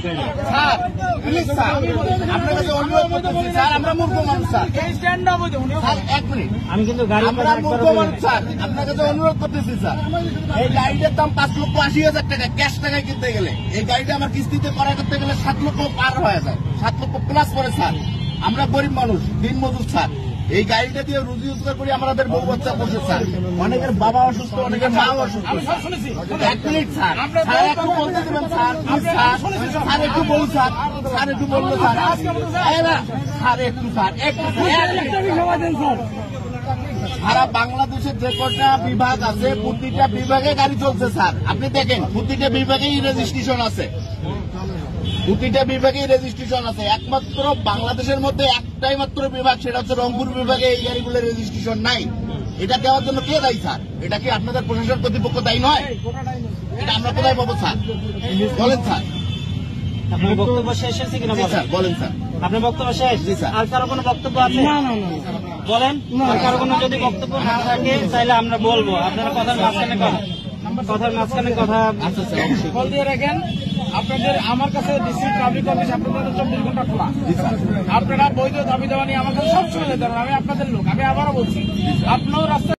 Sir please sir আপনার কাছে অনুরোধ করতেছি স্যার, আমরা মূর্খ মানুষ স্যার। স্যার 1 মিনিট, আমি কিন্তু গাড়ি আমরা মূর্খ মানুষ স্যার, আপনার কাছে অনুরোধ করতেছি স্যার। এই গাড়িটার দাম 5,80,000 টাকা ক্যাশ টাকায় কিনতে গেলে, এই গাড়িটা আমার কিস্তিতে করা করতে গেলে 7 লক্ষ পার হয়ে যায়, 7 লক্ষ প্লাস পরে স্যার। আমরা গরিব মানুষ, দিন মজুর স্যার। এই গাড়িটা দিয়ে রুজি রোজগার করি, আমাদের বউ বাচ্চা বসে স্যার। অনেকের বাবা অসুস্থ, অনেকের মা অসুস্থ। 1 মিনিট স্যার, স্যার একটু বলতে দেবেন স্যার, স্যার একটু বলুন স্যার, স্যার একটু বললো স্যার, স্যার একটু স্যার সারা বাংলাদেশের যে কটা বিভাগ আছে প্রতিটা বিভাগে গাড়ি চলছে স্যার। আপনি দেখেন প্রতিটা বিভাগেই রেজিস্ট্রেশন আছে, প্রতিটা বিভাগেই রেজিস্ট্রেশন আছে। একমাত্র বাংলাদেশের মধ্যে একটাই মাত্র বিভাগ, সেটা হচ্ছে রংপুর বিভাগে এই গাড়িগুলোর রেজিস্ট্রেশন নাই। এটা দেওয়ার জন্য কে দায়ী স্যার? এটা কি আপনাদের প্রশাসন কর্তৃপক্ষ দায়ী নয়? এটা আমরা কোথায় পাবো স্যার? বলেন স্যার। আপনার বক্তব্য শেষ হয়েছে কিনা স্যার বলেন স্যার। আপনার বক্তব্য শেষ? আর কারো কোনো বক্তব্য আছে? বলেন। আর কারো কোনো যদি বক্তব্য না থাকে তাহলে আমরা বলবো। আপনারা কথার মাঝখানে কথা কল দিয়ে রাখেন। আপনাদের আমার কাছে ডিস্ট্রিক্ট পাবলিক অফিস আপনাদের 24 ঘন্টা খোলা। আপনারা বৈধ দাবি দেওয়া নিয়ে আমার কাছে সবসময় যেতে পারেন। আমি আপনাদের লোক, আমি আবারও বলছি, আপনার রাস্তা